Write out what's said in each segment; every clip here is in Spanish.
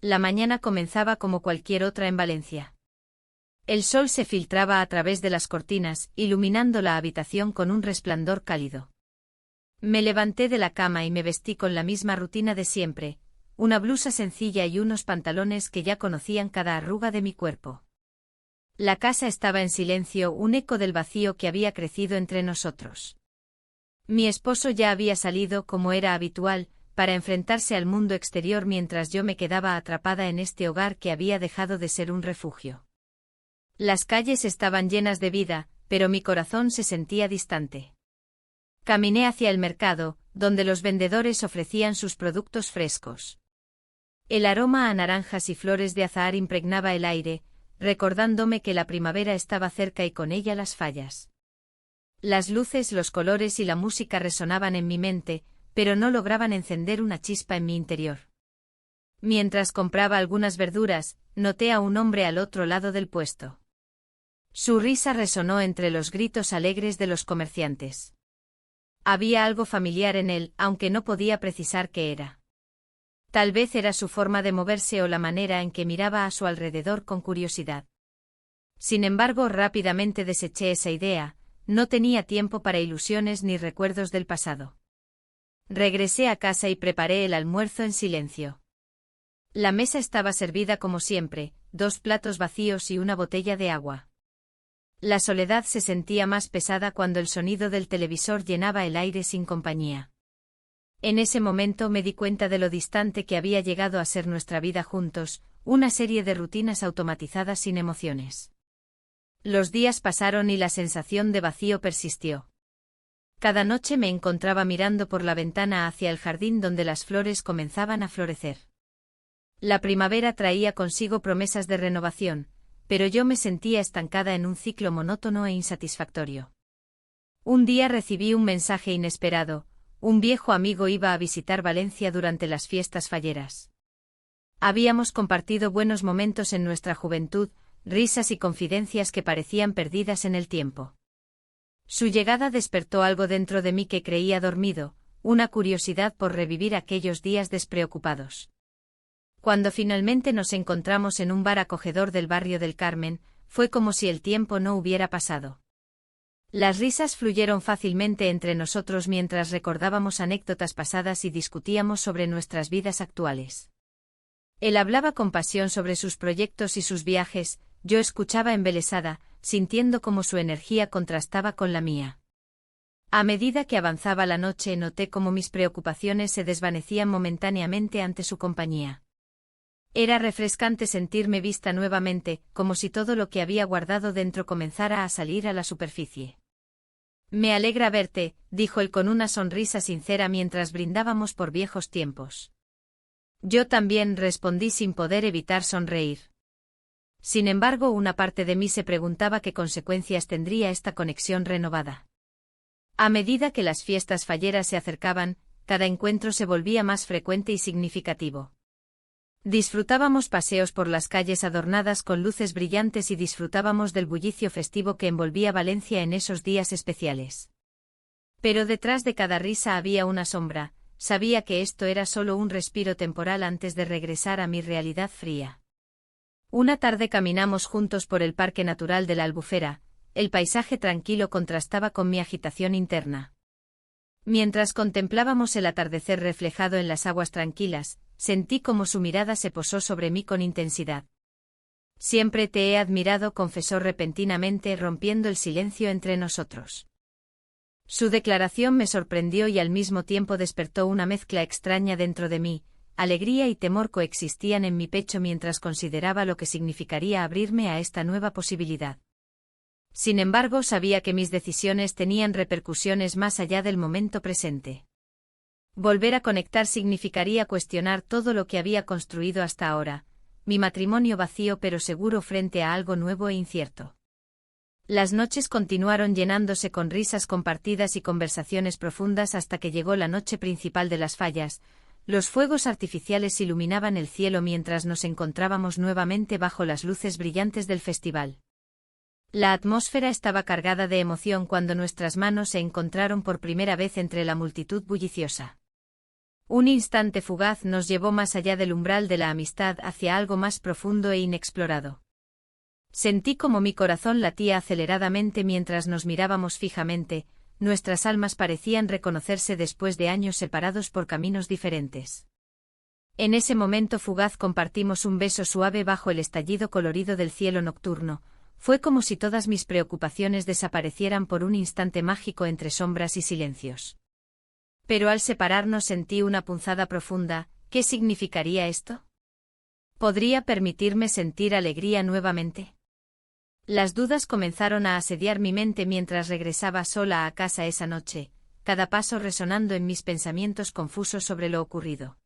La mañana comenzaba como cualquier otra en Valencia. El sol se filtraba a través de las cortinas, iluminando la habitación con un resplandor cálido. Me levanté de la cama y me vestí con la misma rutina de siempre, una blusa sencilla y unos pantalones que ya conocían cada arruga de mi cuerpo. La casa estaba en silencio, un eco del vacío que había crecido entre nosotros. Mi esposo ya había salido, como era habitual, para enfrentarse al mundo exterior mientras yo me quedaba atrapada en este hogar que había dejado de ser un refugio. Las calles estaban llenas de vida, pero mi corazón se sentía distante. Caminé hacia el mercado, donde los vendedores ofrecían sus productos frescos. El aroma a naranjas y flores de azahar impregnaba el aire, recordándome que la primavera estaba cerca y con ella las fallas. Las luces, los colores y la música resonaban en mi mente, pero no lograban encender una chispa en mi interior. Mientras compraba algunas verduras, noté a un hombre al otro lado del puesto. Su risa resonó entre los gritos alegres de los comerciantes. Había algo familiar en él, aunque no podía precisar qué era. Tal vez era su forma de moverse o la manera en que miraba a su alrededor con curiosidad. Sin embargo, rápidamente deseché esa idea, no tenía tiempo para ilusiones ni recuerdos del pasado. Regresé a casa y preparé el almuerzo en silencio. La mesa estaba servida como siempre, 2 platos vacíos y una botella de agua. La soledad se sentía más pesada cuando el sonido del televisor llenaba el aire sin compañía. En ese momento me di cuenta de lo distante que había llegado a ser nuestra vida juntos, una serie de rutinas automatizadas sin emociones. Los días pasaron y la sensación de vacío persistió. Cada noche me encontraba mirando por la ventana hacia el jardín donde las flores comenzaban a florecer. La primavera traía consigo promesas de renovación, pero yo me sentía estancada en un ciclo monótono e insatisfactorio. Un día recibí un mensaje inesperado. Un viejo amigo iba a visitar Valencia durante las fiestas falleras. Habíamos compartido buenos momentos en nuestra juventud, risas y confidencias que parecían perdidas en el tiempo. Su llegada despertó algo dentro de mí que creía dormido, una curiosidad por revivir aquellos días despreocupados. Cuando finalmente nos encontramos en un bar acogedor del barrio del Carmen, fue como si el tiempo no hubiera pasado. Las risas fluyeron fácilmente entre nosotros mientras recordábamos anécdotas pasadas y discutíamos sobre nuestras vidas actuales. Él hablaba con pasión sobre sus proyectos y sus viajes, yo escuchaba embelesada, sintiendo cómo su energía contrastaba con la mía. A medida que avanzaba la noche noté cómo mis preocupaciones se desvanecían momentáneamente ante su compañía. Era refrescante sentirme vista nuevamente, como si todo lo que había guardado dentro comenzara a salir a la superficie. Me alegra verte, dijo él con una sonrisa sincera mientras brindábamos por viejos tiempos. Yo también, respondí sin poder evitar sonreír. Sin embargo, una parte de mí se preguntaba qué consecuencias tendría esta conexión renovada. A medida que las fiestas falleras se acercaban, cada encuentro se volvía más frecuente y significativo. Disfrutábamos paseos por las calles adornadas con luces brillantes y disfrutábamos del bullicio festivo que envolvía Valencia en esos días especiales. Pero detrás de cada risa había una sombra, sabía que esto era solo un respiro temporal antes de regresar a mi realidad fría. Una tarde caminamos juntos por el Parque Natural de la Albufera, el paisaje tranquilo contrastaba con mi agitación interna. Mientras contemplábamos el atardecer reflejado en las aguas tranquilas, sentí como su mirada se posó sobre mí con intensidad. Siempre te he admirado, confesó repentinamente, rompiendo el silencio entre nosotros. Su declaración me sorprendió y al mismo tiempo despertó una mezcla extraña dentro de mí, alegría y temor coexistían en mi pecho mientras consideraba lo que significaría abrirme a esta nueva posibilidad. Sin embargo, sabía que mis decisiones tenían repercusiones más allá del momento presente. Volver a conectar significaría cuestionar todo lo que había construido hasta ahora, mi matrimonio vacío pero seguro frente a algo nuevo e incierto. Las noches continuaron llenándose con risas compartidas y conversaciones profundas hasta que llegó la noche principal de las fallas. Los fuegos artificiales iluminaban el cielo mientras nos encontrábamos nuevamente bajo las luces brillantes del festival. La atmósfera estaba cargada de emoción cuando nuestras manos se encontraron por primera vez entre la multitud bulliciosa. Un instante fugaz nos llevó más allá del umbral de la amistad hacia algo más profundo e inexplorado. Sentí como mi corazón latía aceleradamente mientras nos mirábamos fijamente, nuestras almas parecían reconocerse después de años separados por caminos diferentes. En ese momento fugaz compartimos un beso suave bajo el estallido colorido del cielo nocturno, fue como si todas mis preocupaciones desaparecieran por un instante mágico entre sombras y silencios. Pero al separarnos sentí una punzada profunda, ¿qué significaría esto? ¿Podría permitirme sentir alegría nuevamente? Las dudas comenzaron a asediar mi mente mientras regresaba sola a casa esa noche, cada paso resonando en mis pensamientos confusos sobre lo ocurrido.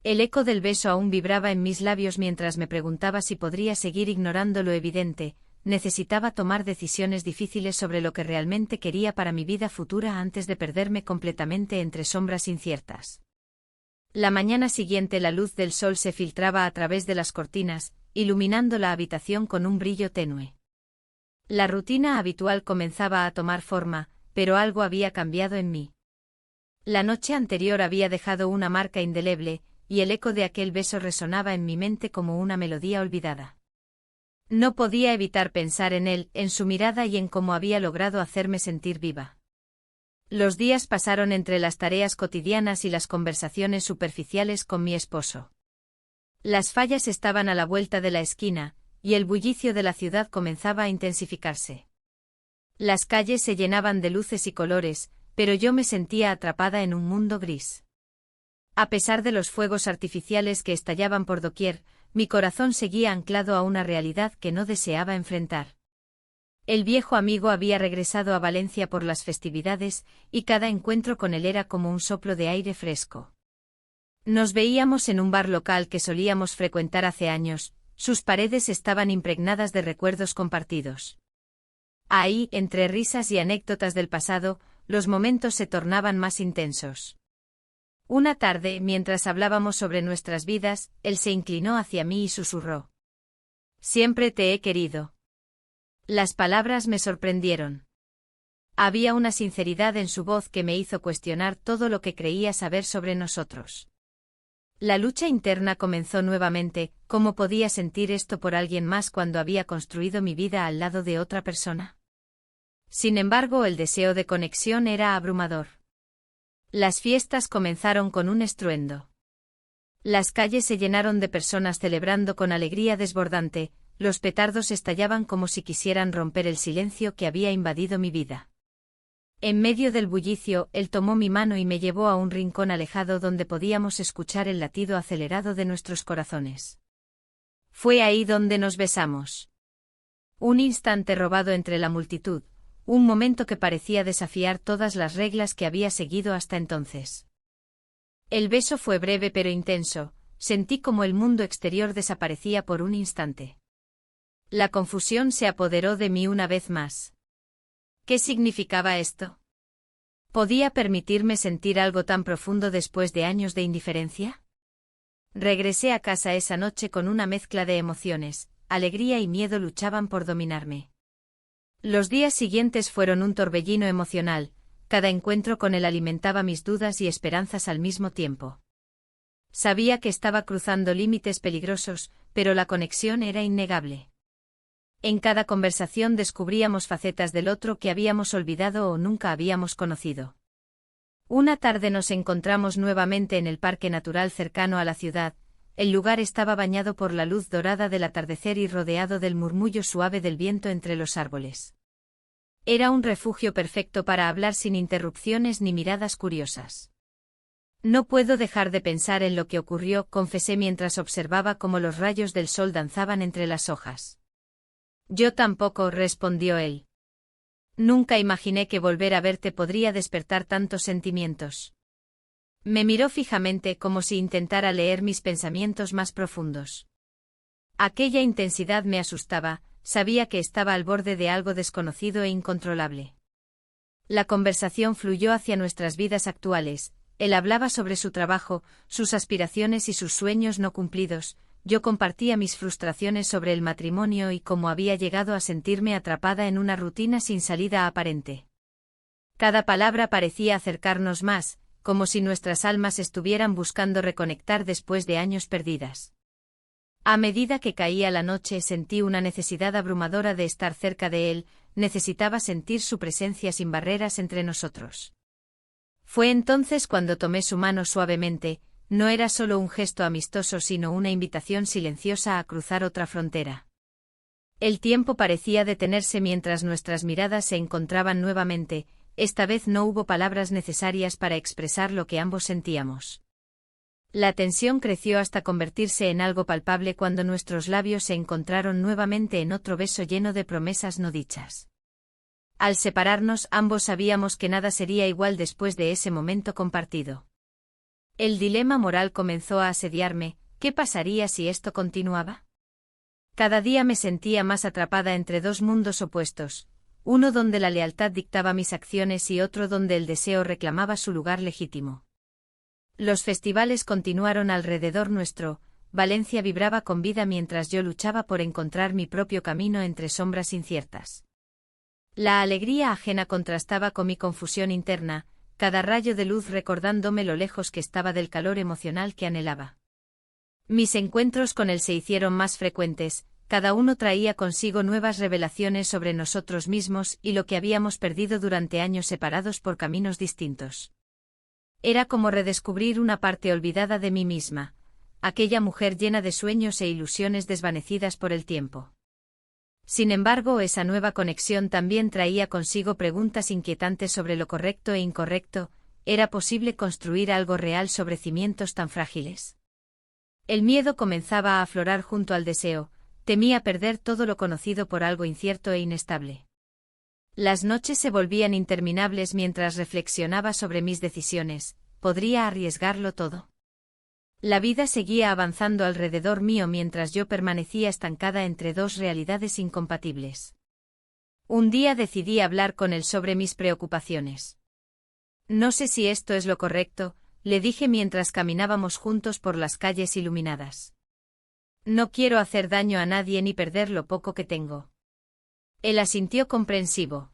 El eco del beso aún vibraba en mis labios mientras me preguntaba si podría seguir ignorando lo evidente, necesitaba tomar decisiones difíciles sobre lo que realmente quería para mi vida futura antes de perderme completamente entre sombras inciertas. La mañana siguiente la luz del sol se filtraba a través de las cortinas, iluminando la habitación con un brillo tenue. La rutina habitual comenzaba a tomar forma, pero algo había cambiado en mí. La noche anterior había dejado una marca indeleble, y el eco de aquel beso resonaba en mi mente como una melodía olvidada. No podía evitar pensar en él, en su mirada y en cómo había logrado hacerme sentir viva. Los días pasaron entre las tareas cotidianas y las conversaciones superficiales con mi esposo. Las fallas estaban a la vuelta de la esquina, y el bullicio de la ciudad comenzaba a intensificarse. Las calles se llenaban de luces y colores, pero yo me sentía atrapada en un mundo gris. A pesar de los fuegos artificiales que estallaban por doquier, mi corazón seguía anclado a una realidad que no deseaba enfrentar. El viejo amigo había regresado a Valencia por las festividades, y cada encuentro con él era como un soplo de aire fresco. Nos veíamos en un bar local que solíamos frecuentar hace años, sus paredes estaban impregnadas de recuerdos compartidos. Ahí, entre risas y anécdotas del pasado, los momentos se tornaban más intensos. Una tarde, mientras hablábamos sobre nuestras vidas, él se inclinó hacia mí y susurró: «Siempre te he querido». Las palabras me sorprendieron. Había una sinceridad en su voz que me hizo cuestionar todo lo que creía saber sobre nosotros. La lucha interna comenzó nuevamente. ¿Cómo podía sentir esto por alguien más cuando había construido mi vida al lado de otra persona? Sin embargo, el deseo de conexión era abrumador. Las fiestas comenzaron con un estruendo. Las calles se llenaron de personas celebrando con alegría desbordante, los petardos estallaban como si quisieran romper el silencio que había invadido mi vida. En medio del bullicio, él tomó mi mano y me llevó a un rincón alejado donde podíamos escuchar el latido acelerado de nuestros corazones. Fue ahí donde nos besamos. Un instante robado entre la multitud, un momento que parecía desafiar todas las reglas que había seguido hasta entonces. El beso fue breve pero intenso, sentí como el mundo exterior desaparecía por un instante. La confusión se apoderó de mí una vez más. ¿Qué significaba esto? ¿Podía permitirme sentir algo tan profundo después de años de indiferencia? Regresé a casa esa noche con una mezcla de emociones, alegría y miedo luchaban por dominarme. Los días siguientes fueron un torbellino emocional, cada encuentro con él alimentaba mis dudas y esperanzas al mismo tiempo. Sabía que estaba cruzando límites peligrosos, pero la conexión era innegable. En cada conversación descubríamos facetas del otro que habíamos olvidado o nunca habíamos conocido. Una tarde nos encontramos nuevamente en el parque natural cercano a la ciudad. El lugar estaba bañado por la luz dorada del atardecer y rodeado del murmullo suave del viento entre los árboles. Era un refugio perfecto para hablar sin interrupciones ni miradas curiosas. No puedo dejar de pensar en lo que ocurrió, confesé mientras observaba cómo los rayos del sol danzaban entre las hojas. Yo tampoco, respondió él. Nunca imaginé que volver a verte podría despertar tantos sentimientos. Me miró fijamente como si intentara leer mis pensamientos más profundos. Aquella intensidad me asustaba, sabía que estaba al borde de algo desconocido e incontrolable. La conversación fluyó hacia nuestras vidas actuales, él hablaba sobre su trabajo, sus aspiraciones y sus sueños no cumplidos, yo compartía mis frustraciones sobre el matrimonio y cómo había llegado a sentirme atrapada en una rutina sin salida aparente. Cada palabra parecía acercarnos más, como si nuestras almas estuvieran buscando reconectar después de años perdidas. A medida que caía la noche sentí una necesidad abrumadora de estar cerca de él, necesitaba sentir su presencia sin barreras entre nosotros. Fue entonces cuando tomé su mano suavemente, no era solo un gesto amistoso sino una invitación silenciosa a cruzar otra frontera. El tiempo parecía detenerse mientras nuestras miradas se encontraban nuevamente, esta vez no hubo palabras necesarias para expresar lo que ambos sentíamos. La tensión creció hasta convertirse en algo palpable cuando nuestros labios se encontraron nuevamente en otro beso lleno de promesas no dichas. Al separarnos, ambos sabíamos que nada sería igual después de ese momento compartido. El dilema moral comenzó a asediarme, ¿qué pasaría si esto continuaba? Cada día me sentía más atrapada entre dos mundos opuestos, uno donde la lealtad dictaba mis acciones y otro donde el deseo reclamaba su lugar legítimo. Los festivales continuaron alrededor nuestro, Valencia vibraba con vida mientras yo luchaba por encontrar mi propio camino entre sombras inciertas. La alegría ajena contrastaba con mi confusión interna, cada rayo de luz recordándome lo lejos que estaba del calor emocional que anhelaba. Mis encuentros con él se hicieron más frecuentes, cada uno traía consigo nuevas revelaciones sobre nosotros mismos y lo que habíamos perdido durante años separados por caminos distintos. Era como redescubrir una parte olvidada de mí misma, aquella mujer llena de sueños e ilusiones desvanecidas por el tiempo. Sin embargo, esa nueva conexión también traía consigo preguntas inquietantes sobre lo correcto e incorrecto, ¿era posible construir algo real sobre cimientos tan frágiles? El miedo comenzaba a aflorar junto al deseo, temía perder todo lo conocido por algo incierto e inestable. Las noches se volvían interminables mientras reflexionaba sobre mis decisiones, ¿podría arriesgarlo todo? La vida seguía avanzando alrededor mío mientras yo permanecía estancada entre dos realidades incompatibles. Un día decidí hablar con él sobre mis preocupaciones. No sé si esto es lo correcto, le dije mientras caminábamos juntos por las calles iluminadas. No quiero hacer daño a nadie ni perder lo poco que tengo. Él asintió comprensivo.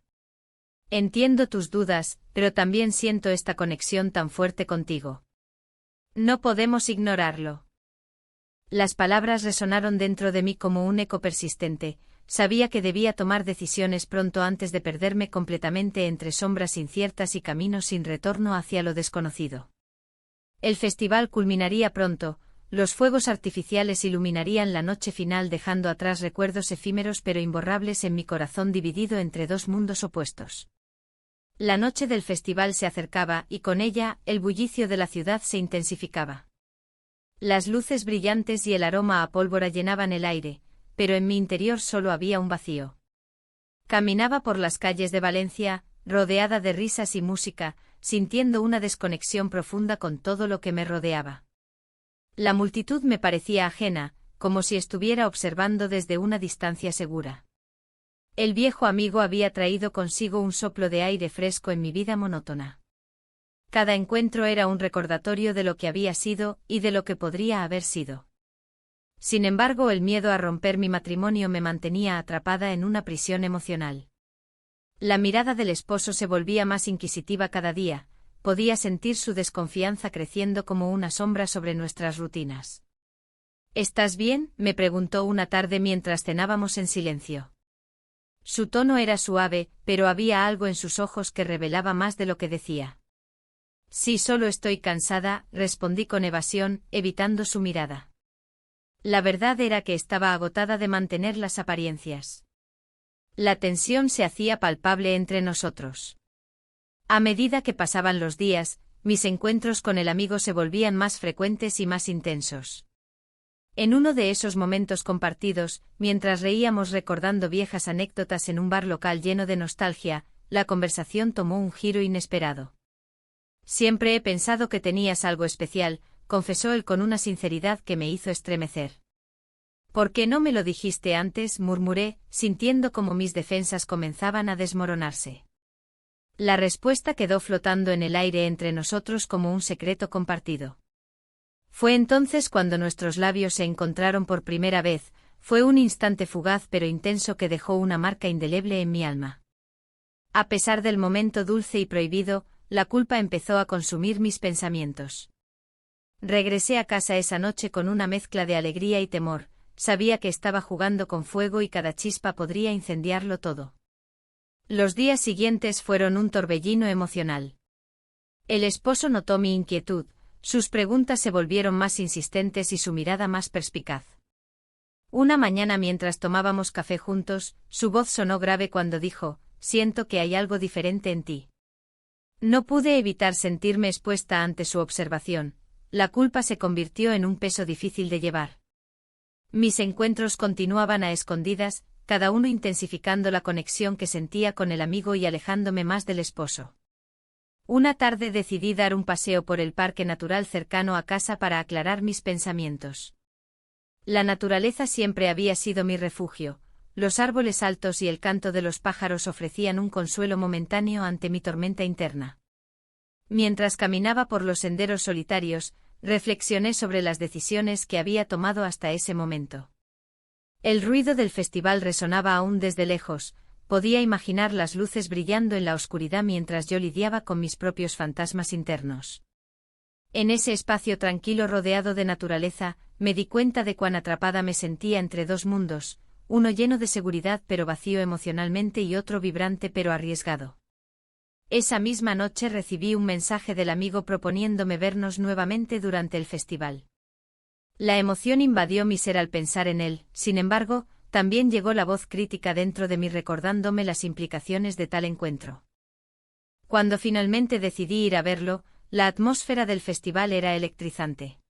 Entiendo tus dudas, pero también siento esta conexión tan fuerte contigo. No podemos ignorarlo. Las palabras resonaron dentro de mí como un eco persistente, sabía que debía tomar decisiones pronto antes de perderme completamente entre sombras inciertas y caminos sin retorno hacia lo desconocido. El festival culminaría pronto, los fuegos artificiales iluminarían la noche final dejando atrás recuerdos efímeros pero imborrables en mi corazón dividido entre dos mundos opuestos. La noche del festival se acercaba y con ella el bullicio de la ciudad se intensificaba. Las luces brillantes y el aroma a pólvora llenaban el aire, pero en mi interior solo había un vacío. Caminaba por las calles de Valencia, rodeada de risas y música, sintiendo una desconexión profunda con todo lo que me rodeaba. La multitud me parecía ajena, como si estuviera observando desde una distancia segura. El viejo amigo había traído consigo un soplo de aire fresco en mi vida monótona. Cada encuentro era un recordatorio de lo que había sido y de lo que podría haber sido. Sin embargo, el miedo a romper mi matrimonio me mantenía atrapada en una prisión emocional. La mirada del esposo se volvía más inquisitiva cada día, podía sentir su desconfianza creciendo como una sombra sobre nuestras rutinas. ¿Estás bien?, me preguntó una tarde mientras cenábamos en silencio. Su tono era suave, pero había algo en sus ojos que revelaba más de lo que decía. Sí, solo estoy cansada, respondí con evasión, evitando su mirada. La verdad era que estaba agotada de mantener las apariencias. La tensión se hacía palpable entre nosotros. A medida que pasaban los días, mis encuentros con el amigo se volvían más frecuentes y más intensos. En uno de esos momentos compartidos, mientras reíamos recordando viejas anécdotas en un bar local lleno de nostalgia, la conversación tomó un giro inesperado. Siempre he pensado que tenías algo especial, confesó él con una sinceridad que me hizo estremecer. ¿Por qué no me lo dijiste antes?, murmuré, sintiendo como mis defensas comenzaban a desmoronarse. La respuesta quedó flotando en el aire entre nosotros como un secreto compartido. Fue entonces cuando nuestros labios se encontraron por primera vez, fue un instante fugaz pero intenso que dejó una marca indeleble en mi alma. A pesar del momento dulce y prohibido, la culpa empezó a consumir mis pensamientos. Regresé a casa esa noche con una mezcla de alegría y temor, sabía que estaba jugando con fuego y cada chispa podría incendiarlo todo. Los días siguientes fueron un torbellino emocional. El esposo notó mi inquietud, sus preguntas se volvieron más insistentes y su mirada más perspicaz. Una mañana mientras tomábamos café juntos, su voz sonó grave cuando dijo: «Siento que hay algo diferente en ti». No pude evitar sentirme expuesta ante su observación, la culpa se convirtió en un peso difícil de llevar. Mis encuentros continuaban a escondidas, cada uno intensificando la conexión que sentía con el amigo y alejándome más del esposo. Una tarde decidí dar un paseo por el parque natural cercano a casa para aclarar mis pensamientos. La naturaleza siempre había sido mi refugio, los árboles altos y el canto de los pájaros ofrecían un consuelo momentáneo ante mi tormenta interna. Mientras caminaba por los senderos solitarios, reflexioné sobre las decisiones que había tomado hasta ese momento. El ruido del festival resonaba aún desde lejos, podía imaginar las luces brillando en la oscuridad mientras yo lidiaba con mis propios fantasmas internos. En ese espacio tranquilo rodeado de naturaleza, me di cuenta de cuán atrapada me sentía entre dos mundos, uno lleno de seguridad pero vacío emocionalmente y otro vibrante pero arriesgado. Esa misma noche recibí un mensaje del amigo proponiéndome vernos nuevamente durante el festival. La emoción invadió mi ser al pensar en él, sin embargo, también llegó la voz crítica dentro de mí recordándome las implicaciones de tal encuentro. Cuando finalmente decidí ir a verlo, la atmósfera del festival era electrizante.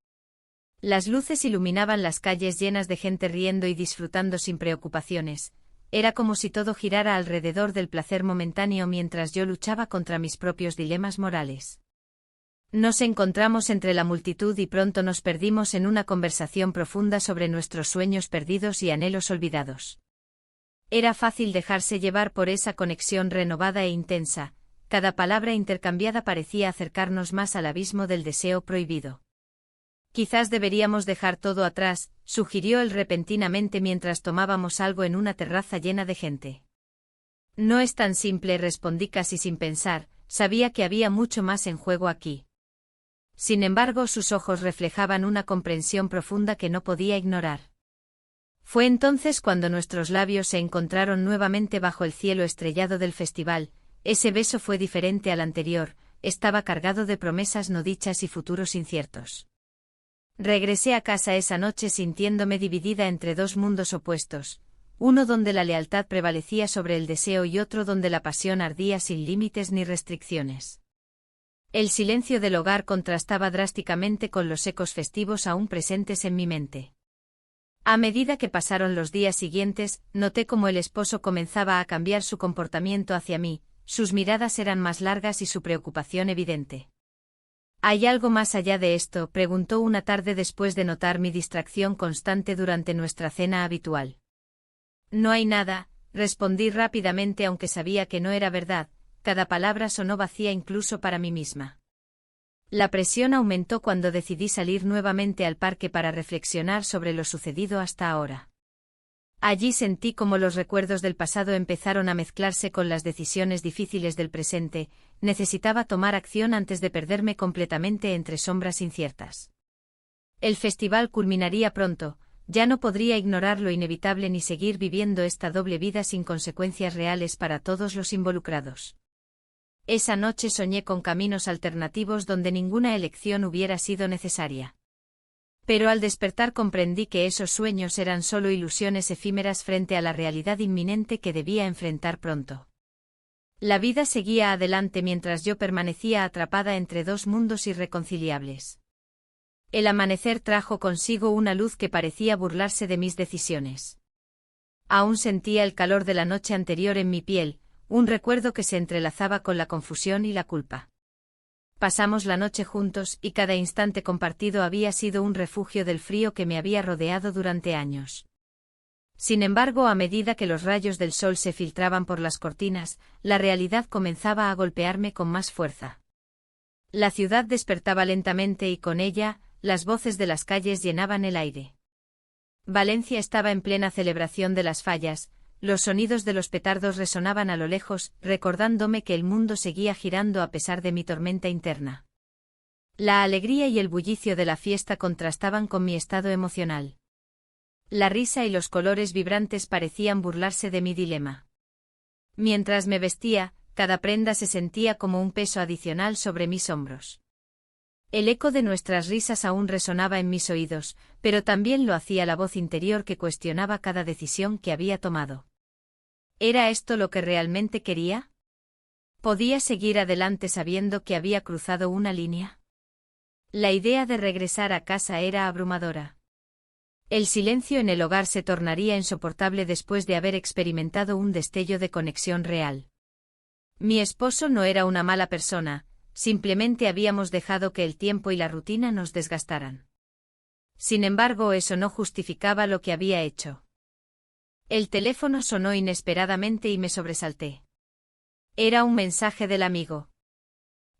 Las luces iluminaban las calles llenas de gente riendo y disfrutando sin preocupaciones. Era como si todo girara alrededor del placer momentáneo mientras yo luchaba contra mis propios dilemas morales. Nos encontramos entre la multitud y pronto nos perdimos en una conversación profunda sobre nuestros sueños perdidos y anhelos olvidados. Era fácil dejarse llevar por esa conexión renovada e intensa, cada palabra intercambiada parecía acercarnos más al abismo del deseo prohibido. Quizás deberíamos dejar todo atrás, sugirió él repentinamente mientras tomábamos algo en una terraza llena de gente. No es tan simple, respondí casi sin pensar, sabía que había mucho más en juego aquí. Sin embargo, sus ojos reflejaban una comprensión profunda que no podía ignorar. Fue entonces cuando nuestros labios se encontraron nuevamente bajo el cielo estrellado del festival. Ese beso fue diferente al anterior, estaba cargado de promesas no dichas y futuros inciertos. Regresé a casa esa noche sintiéndome dividida entre dos mundos opuestos, uno donde la lealtad prevalecía sobre el deseo y otro donde la pasión ardía sin límites ni restricciones. El silencio del hogar contrastaba drásticamente con los ecos festivos aún presentes en mi mente. A medida que pasaron los días siguientes, noté cómo el esposo comenzaba a cambiar su comportamiento hacia mí, sus miradas eran más largas y su preocupación evidente. ¿Hay algo más allá de esto?, preguntó una tarde después de notar mi distracción constante durante nuestra cena habitual. No hay nada, respondí rápidamente aunque sabía que no era verdad, cada palabra sonó vacía incluso para mí misma. La presión aumentó cuando decidí salir nuevamente al parque para reflexionar sobre lo sucedido hasta ahora. Allí sentí cómo los recuerdos del pasado empezaron a mezclarse con las decisiones difíciles del presente, necesitaba tomar acción antes de perderme completamente entre sombras inciertas. El festival culminaría pronto, ya no podría ignorar lo inevitable ni seguir viviendo esta doble vida sin consecuencias reales para todos los involucrados. Esa noche soñé con caminos alternativos donde ninguna elección hubiera sido necesaria. Pero al despertar comprendí que esos sueños eran solo ilusiones efímeras frente a la realidad inminente que debía enfrentar pronto. La vida seguía adelante mientras yo permanecía atrapada entre dos mundos irreconciliables. El amanecer trajo consigo una luz que parecía burlarse de mis decisiones. Aún sentía el calor de la noche anterior en mi piel, un recuerdo que se entrelazaba con la confusión y la culpa. Pasamos la noche juntos y cada instante compartido había sido un refugio del frío que me había rodeado durante años. Sin embargo, a medida que los rayos del sol se filtraban por las cortinas, la realidad comenzaba a golpearme con más fuerza. La ciudad despertaba lentamente y con ella, las voces de las calles llenaban el aire. Valencia estaba en plena celebración de las fallas, los sonidos de los petardos resonaban a lo lejos, recordándome que el mundo seguía girando a pesar de mi tormenta interna. La alegría y el bullicio de la fiesta contrastaban con mi estado emocional. La risa y los colores vibrantes parecían burlarse de mi dilema. Mientras me vestía, cada prenda se sentía como un peso adicional sobre mis hombros. El eco de nuestras risas aún resonaba en mis oídos, pero también lo hacía la voz interior que cuestionaba cada decisión que había tomado. ¿Era esto lo que realmente quería? ¿Podía seguir adelante sabiendo que había cruzado una línea? La idea de regresar a casa era abrumadora. El silencio en el hogar se tornaría insoportable después de haber experimentado un destello de conexión real. Mi esposo no era una mala persona, simplemente habíamos dejado que el tiempo y la rutina nos desgastaran. Sin embargo, eso no justificaba lo que había hecho. El teléfono sonó inesperadamente y me sobresalté. Era un mensaje del amigo.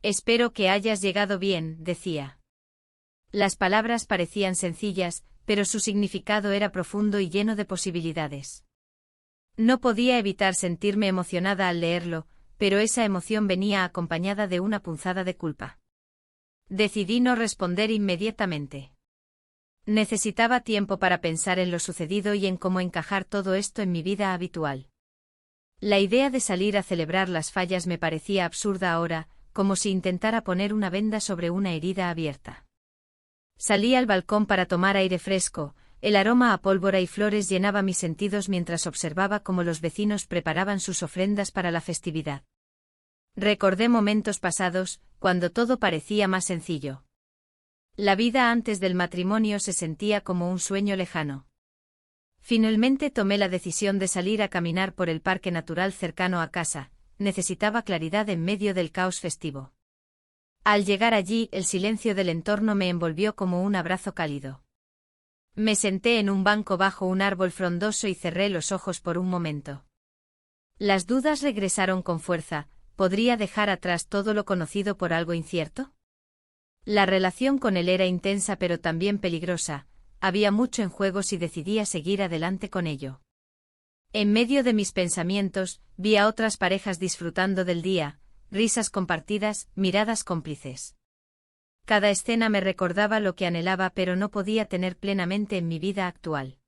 «Espero que hayas llegado bien», decía. Las palabras parecían sencillas, pero su significado era profundo y lleno de posibilidades. No podía evitar sentirme emocionada al leerlo, pero esa emoción venía acompañada de una punzada de culpa. Decidí no responder inmediatamente. Necesitaba tiempo para pensar en lo sucedido y en cómo encajar todo esto en mi vida habitual. La idea de salir a celebrar las fallas me parecía absurda ahora, como si intentara poner una venda sobre una herida abierta. Salí al balcón para tomar aire fresco, el aroma a pólvora y flores llenaba mis sentidos mientras observaba cómo los vecinos preparaban sus ofrendas para la festividad. Recordé momentos pasados, cuando todo parecía más sencillo. La vida antes del matrimonio se sentía como un sueño lejano. Finalmente tomé la decisión de salir a caminar por el parque natural cercano a casa, necesitaba claridad en medio del caos festivo. Al llegar allí, el silencio del entorno me envolvió como un abrazo cálido. Me senté en un banco bajo un árbol frondoso y cerré los ojos por un momento. Las dudas regresaron con fuerza. ¿Podría dejar atrás todo lo conocido por algo incierto? La relación con él era intensa pero también peligrosa, había mucho en juego si decidía seguir adelante con ello. En medio de mis pensamientos, vi a otras parejas disfrutando del día, risas compartidas, miradas cómplices. Cada escena me recordaba lo que anhelaba pero no podía tener plenamente en mi vida actual.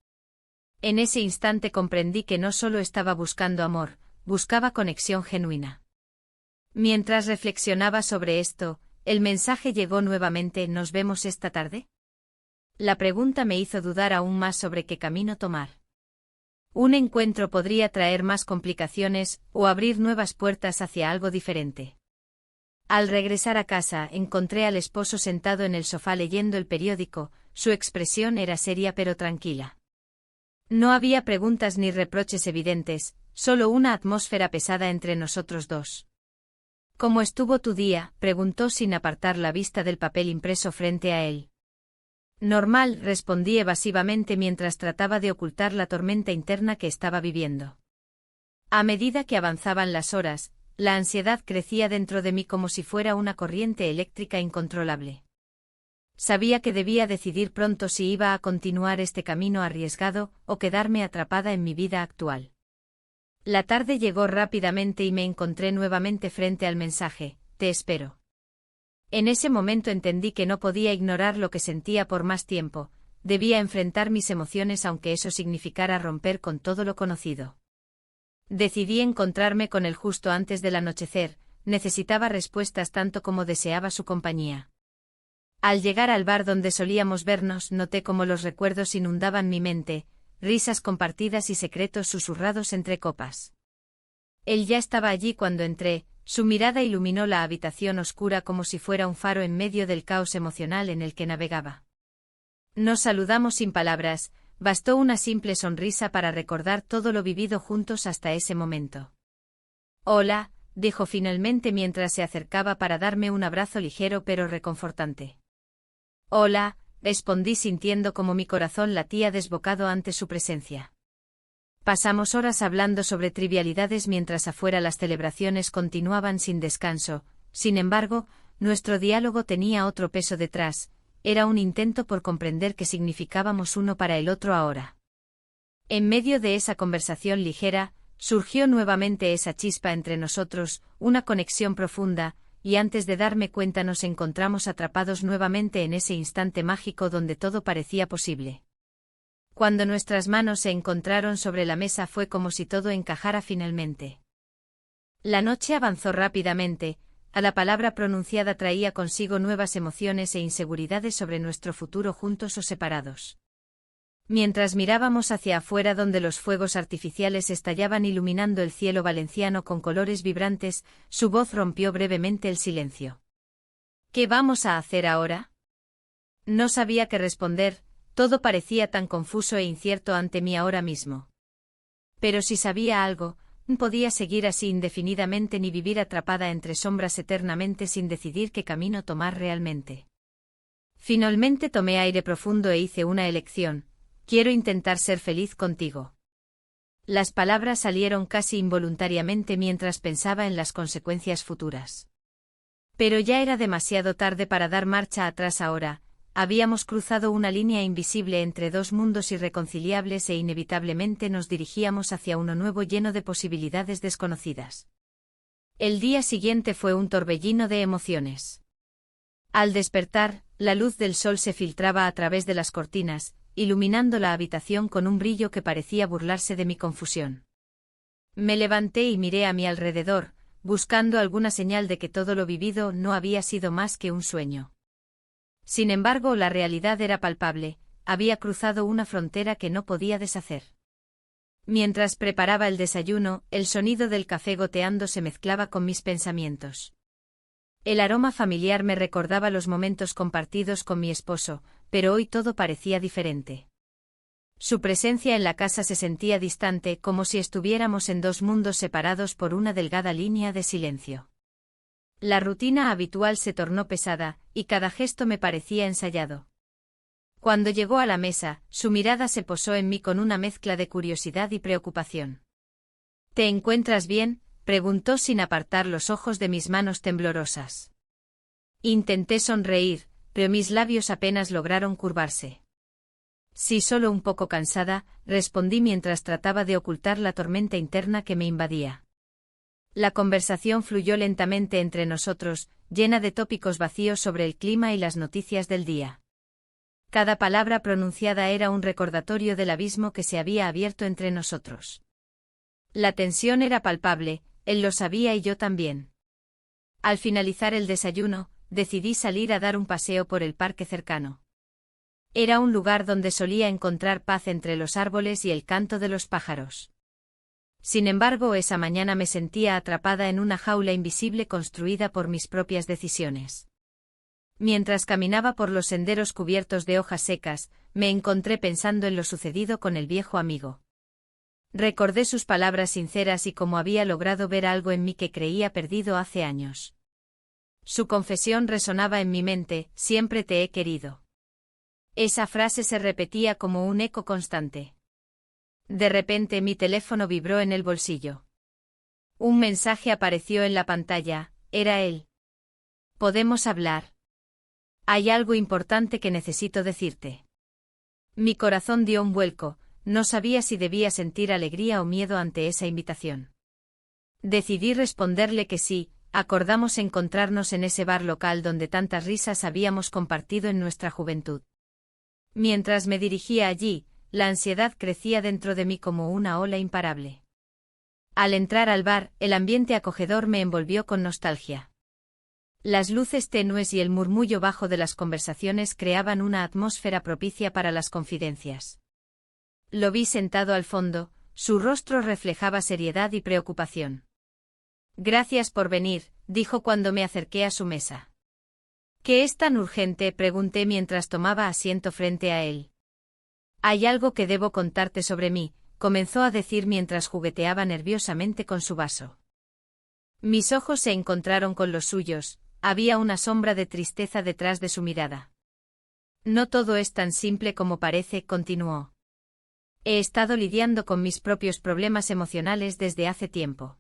En ese instante comprendí que no solo estaba buscando amor, buscaba conexión genuina. Mientras reflexionaba sobre esto, el mensaje llegó nuevamente: ¿nos vemos esta tarde? La pregunta me hizo dudar aún más sobre qué camino tomar. Un encuentro podría traer más complicaciones o abrir nuevas puertas hacia algo diferente. Al regresar a casa, encontré al esposo sentado en el sofá leyendo el periódico, su expresión era seria pero tranquila. No había preguntas ni reproches evidentes, solo una atmósfera pesada entre nosotros dos. ¿Cómo estuvo tu día?, preguntó sin apartar la vista del papel impreso frente a él. Normal, respondí evasivamente mientras trataba de ocultar la tormenta interna que estaba viviendo. A medida que avanzaban las horas, la ansiedad crecía dentro de mí como si fuera una corriente eléctrica incontrolable. Sabía que debía decidir pronto si iba a continuar este camino arriesgado o quedarme atrapada en mi vida actual. La tarde llegó rápidamente y me encontré nuevamente frente al mensaje: «Te espero». En ese momento entendí que no podía ignorar lo que sentía por más tiempo, debía enfrentar mis emociones aunque eso significara romper con todo lo conocido. Decidí encontrarme con él justo antes del anochecer, necesitaba respuestas tanto como deseaba su compañía. Al llegar al bar donde solíamos vernos, noté cómo los recuerdos inundaban mi mente, risas compartidas y secretos susurrados entre copas. Él ya estaba allí cuando entré, su mirada iluminó la habitación oscura como si fuera un faro en medio del caos emocional en el que navegaba. Nos saludamos sin palabras, bastó una simple sonrisa para recordar todo lo vivido juntos hasta ese momento. «Hola», dijo finalmente mientras se acercaba para darme un abrazo ligero pero reconfortante. «Hola», respondí sintiendo como mi corazón latía desbocado ante su presencia. Pasamos horas hablando sobre trivialidades mientras afuera las celebraciones continuaban sin descanso, sin embargo, nuestro diálogo tenía otro peso detrás, era un intento por comprender qué significábamos uno para el otro ahora. En medio de esa conversación ligera, surgió nuevamente esa chispa entre nosotros, una conexión profunda, y antes de darme cuenta nos encontramos atrapados nuevamente en ese instante mágico donde todo parecía posible. Cuando nuestras manos se encontraron sobre la mesa fue como si todo encajara finalmente. La noche avanzó rápidamente, a la palabra pronunciada traía consigo nuevas emociones e inseguridades sobre nuestro futuro juntos o separados. Mientras mirábamos hacia afuera donde los fuegos artificiales estallaban iluminando el cielo valenciano con colores vibrantes, su voz rompió brevemente el silencio. ¿Qué vamos a hacer ahora? No sabía qué responder, todo parecía tan confuso e incierto ante mí ahora mismo. Pero si sabía algo, no podía seguir así indefinidamente ni vivir atrapada entre sombras eternamente sin decidir qué camino tomar realmente. Finalmente tomé aire profundo e hice una elección. Quiero intentar ser feliz contigo. Las palabras salieron casi involuntariamente mientras pensaba en las consecuencias futuras. Pero ya era demasiado tarde para dar marcha atrás ahora, habíamos cruzado una línea invisible entre dos mundos irreconciliables e inevitablemente nos dirigíamos hacia uno nuevo lleno de posibilidades desconocidas. El día siguiente fue un torbellino de emociones. Al despertar, la luz del sol se filtraba a través de las cortinas, iluminando la habitación con un brillo que parecía burlarse de mi confusión. Me levanté y miré a mi alrededor, buscando alguna señal de que todo lo vivido no había sido más que un sueño. Sin embargo, la realidad era palpable, había cruzado una frontera que no podía deshacer. Mientras preparaba el desayuno, el sonido del café goteando se mezclaba con mis pensamientos. El aroma familiar me recordaba los momentos compartidos con mi esposo, pero hoy todo parecía diferente. Su presencia en la casa se sentía distante, como si estuviéramos en dos mundos separados por una delgada línea de silencio. La rutina habitual se tornó pesada, y cada gesto me parecía ensayado. Cuando llegó a la mesa, su mirada se posó en mí con una mezcla de curiosidad y preocupación. ¿Te encuentras bien?, preguntó sin apartar los ojos de mis manos temblorosas. Intenté sonreír, pero mis labios apenas lograron curvarse. Sí, solo un poco cansada, respondí mientras trataba de ocultar la tormenta interna que me invadía. La conversación fluyó lentamente entre nosotros, llena de tópicos vacíos sobre el clima y las noticias del día. Cada palabra pronunciada era un recordatorio del abismo que se había abierto entre nosotros. La tensión era palpable, él lo sabía y yo también. Al finalizar el desayuno, decidí salir a dar un paseo por el parque cercano. Era un lugar donde solía encontrar paz entre los árboles y el canto de los pájaros. Sin embargo, esa mañana me sentía atrapada en una jaula invisible construida por mis propias decisiones. Mientras caminaba por los senderos cubiertos de hojas secas, me encontré pensando en lo sucedido con el viejo amigo. Recordé sus palabras sinceras y cómo había logrado ver algo en mí que creía perdido hace años. Su confesión resonaba en mi mente: siempre te he querido. Esa frase se repetía como un eco constante. De repente mi teléfono vibró en el bolsillo. Un mensaje apareció en la pantalla, era él. ¿Podemos hablar? Hay algo importante que necesito decirte. Mi corazón dio un vuelco, no sabía si debía sentir alegría o miedo ante esa invitación. Decidí responderle que sí, acordamos encontrarnos en ese bar local donde tantas risas habíamos compartido en nuestra juventud. Mientras me dirigía allí, la ansiedad crecía dentro de mí como una ola imparable. Al entrar al bar, el ambiente acogedor me envolvió con nostalgia. Las luces tenues y el murmullo bajo de las conversaciones creaban una atmósfera propicia para las confidencias. Lo vi sentado al fondo, su rostro reflejaba seriedad y preocupación. Gracias por venir, dijo cuando me acerqué a su mesa. ¿Qué es tan urgente?, pregunté mientras tomaba asiento frente a él. Hay algo que debo contarte sobre mí, comenzó a decir mientras jugueteaba nerviosamente con su vaso. Mis ojos se encontraron con los suyos, había una sombra de tristeza detrás de su mirada. No todo es tan simple como parece, continuó. He estado lidiando con mis propios problemas emocionales desde hace tiempo.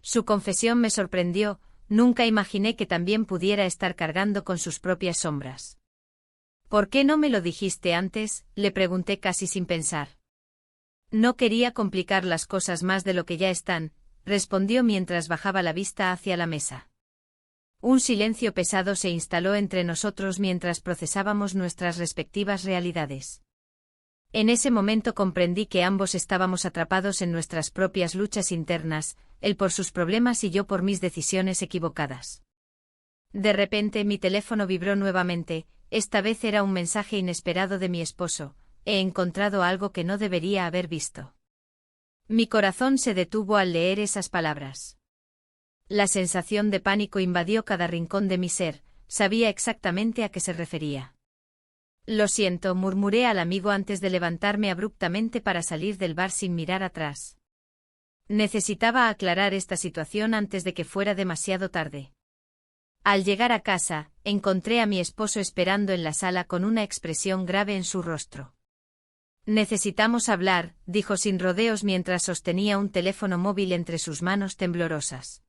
Su confesión me sorprendió, nunca imaginé que también pudiera estar cargando con sus propias sombras. ¿Por qué no me lo dijiste antes?, le pregunté casi sin pensar. No quería complicar las cosas más de lo que ya están, respondió mientras bajaba la vista hacia la mesa. Un silencio pesado se instaló entre nosotros mientras procesábamos nuestras respectivas realidades. En ese momento comprendí que ambos estábamos atrapados en nuestras propias luchas internas, él por sus problemas y yo por mis decisiones equivocadas. De repente mi teléfono vibró nuevamente, esta vez era un mensaje inesperado de mi esposo: he encontrado algo que no debería haber visto. Mi corazón se detuvo al leer esas palabras. La sensación de pánico invadió cada rincón de mi ser, sabía exactamente a qué se refería. Lo siento, murmuré al amigo antes de levantarme abruptamente para salir del bar sin mirar atrás. Necesitaba aclarar esta situación antes de que fuera demasiado tarde. Al llegar a casa, encontré a mi esposo esperando en la sala con una expresión grave en su rostro. Necesitamos hablar, dijo sin rodeos mientras sostenía un teléfono móvil entre sus manos temblorosas.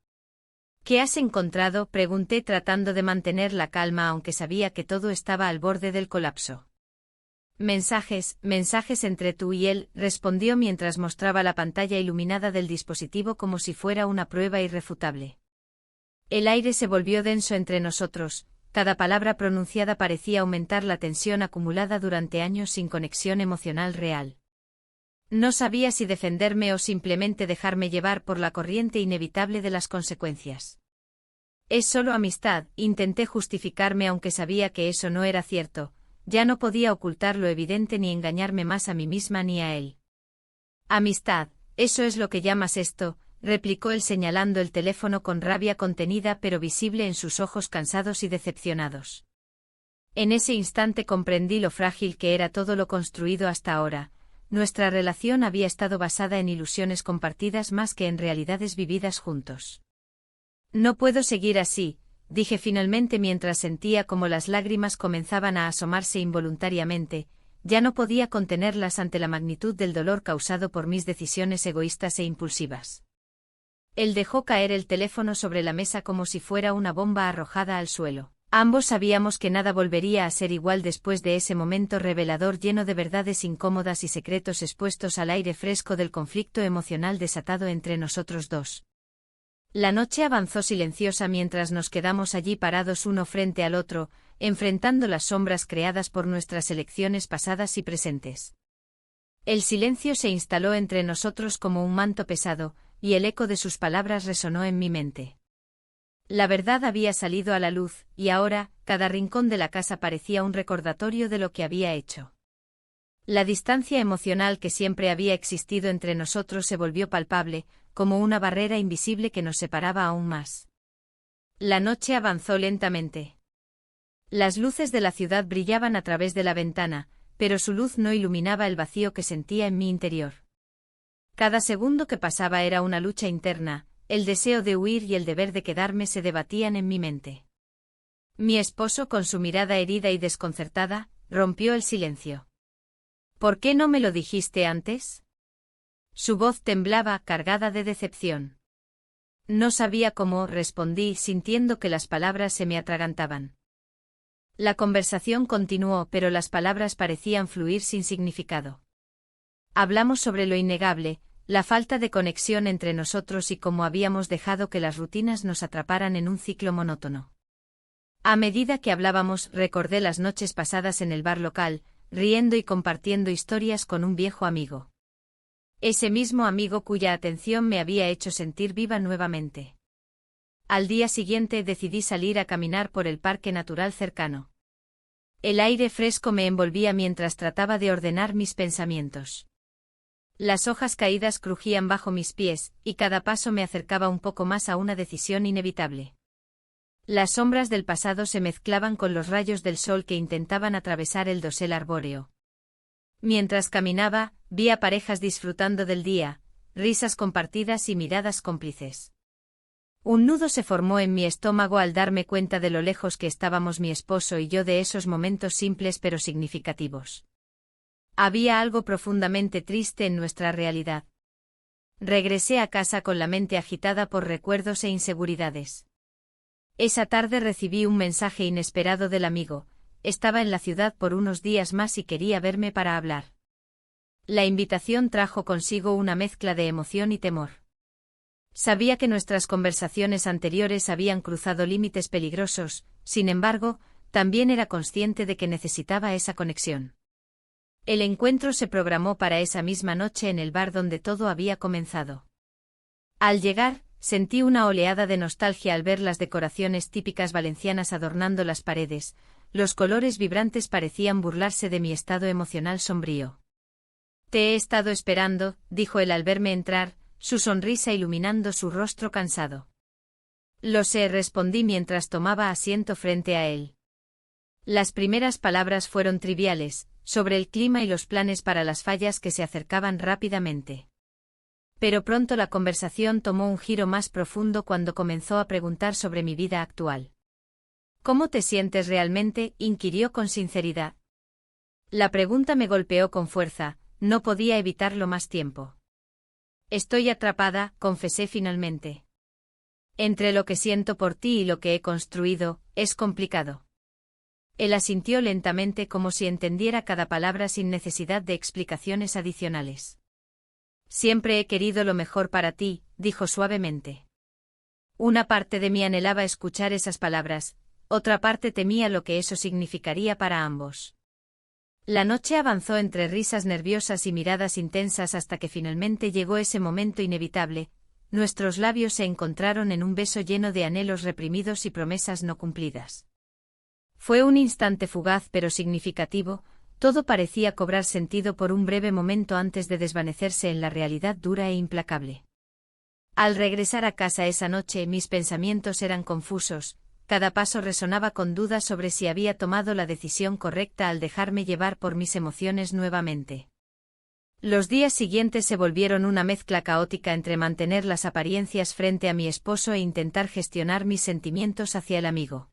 ¿Qué has encontrado?, pregunté tratando de mantener la calma aunque sabía que todo estaba al borde del colapso. Mensajes entre tú y él, respondió mientras mostraba la pantalla iluminada del dispositivo como si fuera una prueba irrefutable. El aire se volvió denso entre nosotros, cada palabra pronunciada parecía aumentar la tensión acumulada durante años sin conexión emocional real. No sabía si defenderme o simplemente dejarme llevar por la corriente inevitable de las consecuencias. Es solo amistad, intenté justificarme aunque sabía que eso no era cierto, ya no podía ocultar lo evidente ni engañarme más a mí misma ni a él. Amistad, ¿eso es lo que llamas esto?, replicó él señalando el teléfono con rabia contenida pero visible en sus ojos cansados y decepcionados. En ese instante comprendí lo frágil que era todo lo construido hasta ahora. Nuestra relación había estado basada en ilusiones compartidas más que en realidades vividas juntos. No puedo seguir así, dije finalmente mientras sentía como las lágrimas comenzaban a asomarse involuntariamente, ya no podía contenerlas ante la magnitud del dolor causado por mis decisiones egoístas e impulsivas. Él dejó caer el teléfono sobre la mesa como si fuera una bomba arrojada al suelo. Ambos sabíamos que nada volvería a ser igual después de ese momento revelador lleno de verdades incómodas y secretos expuestos al aire fresco del conflicto emocional desatado entre nosotros dos. La noche avanzó silenciosa mientras nos quedamos allí parados uno frente al otro, enfrentando las sombras creadas por nuestras elecciones pasadas y presentes. El silencio se instaló entre nosotros como un manto pesado, y el eco de sus palabras resonó en mi mente. La verdad había salido a la luz, y ahora, cada rincón de la casa parecía un recordatorio de lo que había hecho. La distancia emocional que siempre había existido entre nosotros se volvió palpable, como una barrera invisible que nos separaba aún más. La noche avanzó lentamente. Las luces de la ciudad brillaban a través de la ventana, pero su luz no iluminaba el vacío que sentía en mi interior. Cada segundo que pasaba era una lucha interna, el deseo de huir y el deber de quedarme se debatían en mi mente. Mi esposo, con su mirada herida y desconcertada, rompió el silencio. ¿Por qué no me lo dijiste antes? Su voz temblaba, cargada de decepción. No sabía cómo, respondí, sintiendo que las palabras se me atragantaban. La conversación continuó, pero las palabras parecían fluir sin significado. Hablamos sobre lo innegable, la falta de conexión entre nosotros y cómo habíamos dejado que las rutinas nos atraparan en un ciclo monótono. A medida que hablábamos, recordé las noches pasadas en el bar local, riendo y compartiendo historias con un viejo amigo. Ese mismo amigo cuya atención me había hecho sentir viva nuevamente. Al día siguiente decidí salir a caminar por el parque natural cercano. El aire fresco me envolvía mientras trataba de ordenar mis pensamientos. Las hojas caídas crujían bajo mis pies, y cada paso me acercaba un poco más a una decisión inevitable. Las sombras del pasado se mezclaban con los rayos del sol que intentaban atravesar el dosel arbóreo. Mientras caminaba, vi a parejas disfrutando del día, risas compartidas y miradas cómplices. Un nudo se formó en mi estómago al darme cuenta de lo lejos que estábamos mi esposo y yo de esos momentos simples pero significativos. Había algo profundamente triste en nuestra realidad. Regresé a casa con la mente agitada por recuerdos e inseguridades. Esa tarde recibí un mensaje inesperado del amigo. Estaba en la ciudad por unos días más y quería verme para hablar. La invitación trajo consigo una mezcla de emoción y temor. Sabía que nuestras conversaciones anteriores habían cruzado límites peligrosos, sin embargo, también era consciente de que necesitaba esa conexión. El encuentro se programó para esa misma noche en el bar donde todo había comenzado. Al llegar, sentí una oleada de nostalgia al ver las decoraciones típicas valencianas adornando las paredes. Los colores vibrantes parecían burlarse de mi estado emocional sombrío. «Te he estado esperando», dijo él al verme entrar, su sonrisa iluminando su rostro cansado. «Lo sé», respondí mientras tomaba asiento frente a él. Las primeras palabras fueron triviales, sobre el clima y los planes para las fallas que se acercaban rápidamente. Pero pronto la conversación tomó un giro más profundo cuando comenzó a preguntar sobre mi vida actual. «¿Cómo te sientes realmente?», inquirió con sinceridad. La pregunta me golpeó con fuerza, no podía evitarlo más tiempo. «Estoy atrapada», confesé finalmente. «Entre lo que siento por ti y lo que he construido, es complicado». Él asintió lentamente como si entendiera cada palabra sin necesidad de explicaciones adicionales. «Siempre he querido lo mejor para ti», dijo suavemente. Una parte de mí anhelaba escuchar esas palabras, otra parte temía lo que eso significaría para ambos. La noche avanzó entre risas nerviosas y miradas intensas hasta que finalmente llegó ese momento inevitable. Nuestros labios se encontraron en un beso lleno de anhelos reprimidos y promesas no cumplidas. Fue un instante fugaz pero significativo, todo parecía cobrar sentido por un breve momento antes de desvanecerse en la realidad dura e implacable. Al regresar a casa esa noche mis pensamientos eran confusos, cada paso resonaba con dudas sobre si había tomado la decisión correcta al dejarme llevar por mis emociones nuevamente. Los días siguientes se volvieron una mezcla caótica entre mantener las apariencias frente a mi esposo e intentar gestionar mis sentimientos hacia el amigo.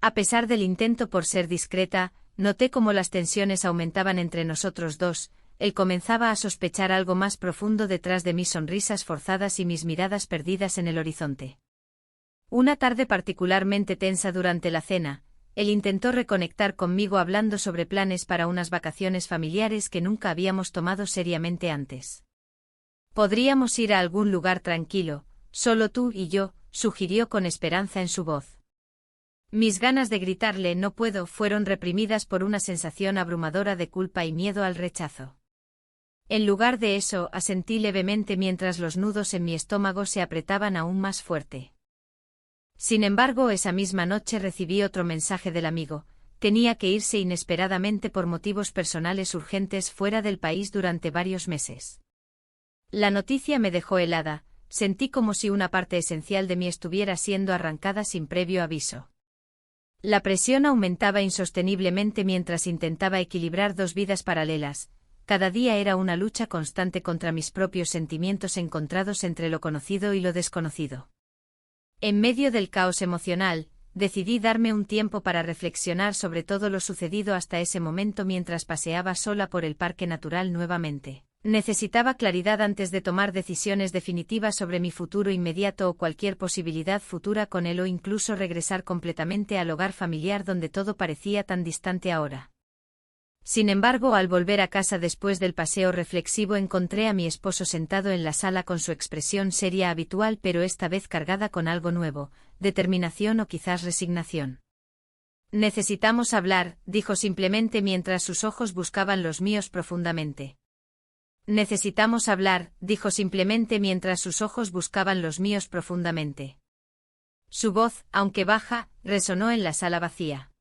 A pesar del intento por ser discreta, noté cómo las tensiones aumentaban entre nosotros dos. Él comenzaba a sospechar algo más profundo detrás de mis sonrisas forzadas y mis miradas perdidas en el horizonte. Una tarde particularmente tensa durante la cena, él intentó reconectar conmigo hablando sobre planes para unas vacaciones familiares que nunca habíamos tomado seriamente antes. «Podríamos ir a algún lugar tranquilo, solo tú y yo», sugirió con esperanza en su voz. Mis ganas de gritarle «no puedo» fueron reprimidas por una sensación abrumadora de culpa y miedo al rechazo. En lugar de eso, asentí levemente mientras los nudos en mi estómago se apretaban aún más fuerte. Sin embargo, esa misma noche recibí otro mensaje del amigo. Tenía que irse inesperadamente por motivos personales urgentes fuera del país durante varios meses. La noticia me dejó helada, sentí como si una parte esencial de mí estuviera siendo arrancada sin previo aviso. La presión aumentaba insosteniblemente mientras intentaba equilibrar dos vidas paralelas. Cada día era una lucha constante contra mis propios sentimientos encontrados entre lo conocido y lo desconocido. En medio del caos emocional, decidí darme un tiempo para reflexionar sobre todo lo sucedido hasta ese momento mientras paseaba sola por el parque natural nuevamente. Necesitaba claridad antes de tomar decisiones definitivas sobre mi futuro inmediato o cualquier posibilidad futura con él o incluso regresar completamente al hogar familiar donde todo parecía tan distante ahora. Sin embargo, al volver a casa después del paseo reflexivo encontré a mi esposo sentado en la sala con su expresión seria habitual pero esta vez cargada con algo nuevo, determinación o quizás resignación. «Necesitamos hablar», dijo simplemente mientras sus ojos buscaban los míos profundamente. «Necesitamos hablar», dijo simplemente mientras sus ojos buscaban los míos profundamente. Su voz, aunque baja, resonó en la sala vacía.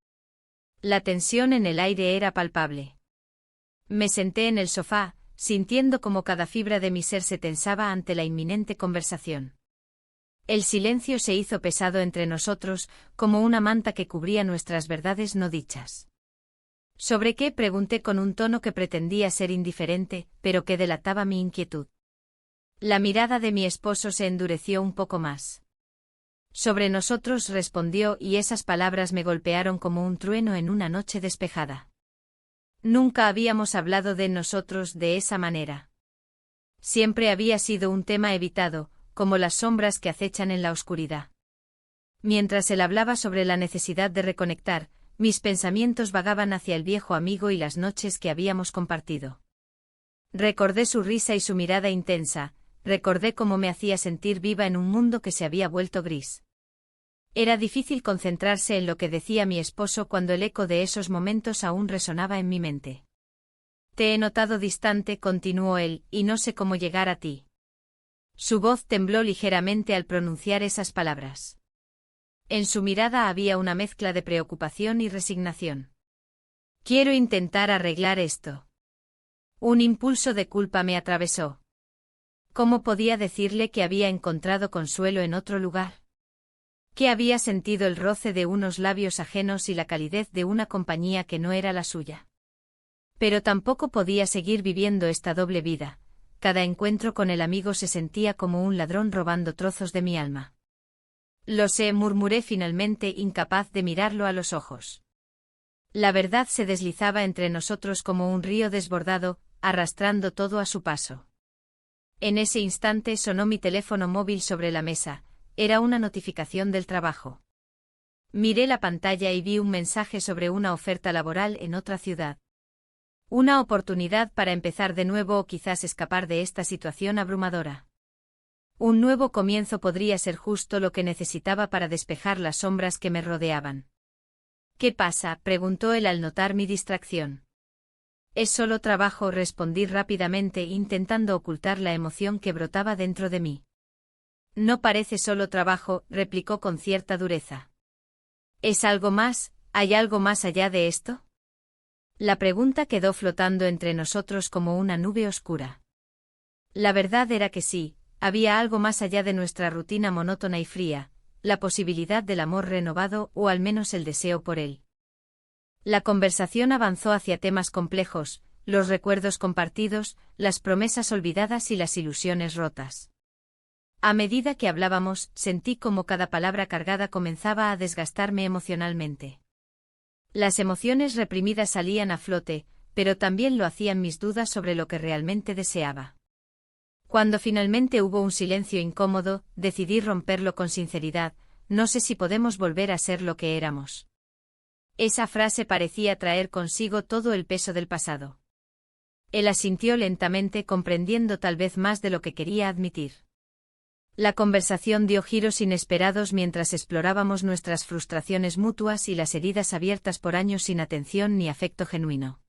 La tensión en el aire era palpable. Me senté en el sofá, sintiendo como cada fibra de mi ser se tensaba ante la inminente conversación. El silencio se hizo pesado entre nosotros, como una manta que cubría nuestras verdades no dichas. «¿Sobre qué?», pregunté con un tono que pretendía ser indiferente, pero que delataba mi inquietud. La mirada de mi esposo se endureció un poco más. «Sobre nosotros», respondió, y esas palabras me golpearon como un trueno en una noche despejada. Nunca habíamos hablado de nosotros de esa manera. Siempre había sido un tema evitado, como las sombras que acechan en la oscuridad. Mientras él hablaba sobre la necesidad de reconectar, mis pensamientos vagaban hacia el viejo amigo y las noches que habíamos compartido. Recordé su risa y su mirada intensa, recordé cómo me hacía sentir viva en un mundo que se había vuelto gris. Era difícil concentrarse en lo que decía mi esposo cuando el eco de esos momentos aún resonaba en mi mente. Te he notado distante, continuó él, y no sé cómo llegar a ti. Su voz tembló ligeramente al pronunciar esas palabras. En su mirada había una mezcla de preocupación y resignación. Quiero intentar arreglar esto. Un impulso de culpa me atravesó. ¿Cómo podía decirle que había encontrado consuelo en otro lugar? Que había sentido el roce de unos labios ajenos y la calidez de una compañía que no era la suya. Pero tampoco podía seguir viviendo esta doble vida. Cada encuentro con el amigo se sentía como un ladrón robando trozos de mi alma. Lo sé, murmuré finalmente, incapaz de mirarlo a los ojos. La verdad se deslizaba entre nosotros como un río desbordado, arrastrando todo a su paso. En ese instante sonó mi teléfono móvil sobre la mesa. Era una notificación del trabajo. Miré la pantalla y vi un mensaje sobre una oferta laboral en otra ciudad. Una oportunidad para empezar de nuevo o quizás escapar de esta situación abrumadora. Un nuevo comienzo podría ser justo lo que necesitaba para despejar las sombras que me rodeaban. ¿Qué pasa?, preguntó él al notar mi distracción. Es solo trabajo, respondí rápidamente intentando ocultar la emoción que brotaba dentro de mí. No parece solo trabajo, replicó con cierta dureza. ¿Es algo más? ¿Hay algo más allá de esto? La pregunta quedó flotando entre nosotros como una nube oscura. La verdad era que sí, había algo más allá de nuestra rutina monótona y fría, la posibilidad del amor renovado o al menos el deseo por él. La conversación avanzó hacia temas complejos, los recuerdos compartidos, las promesas olvidadas y las ilusiones rotas. A medida que hablábamos, sentí como cada palabra cargada comenzaba a desgastarme emocionalmente. Las emociones reprimidas salían a flote, pero también lo hacían mis dudas sobre lo que realmente deseaba. Cuando finalmente hubo un silencio incómodo, decidí romperlo con sinceridad: no sé si podemos volver a ser lo que éramos. Esa frase parecía traer consigo todo el peso del pasado. Él asintió lentamente, comprendiendo tal vez más de lo que quería admitir. La conversación dio giros inesperados mientras explorábamos nuestras frustraciones mutuas y las heridas abiertas por años sin atención ni afecto genuino.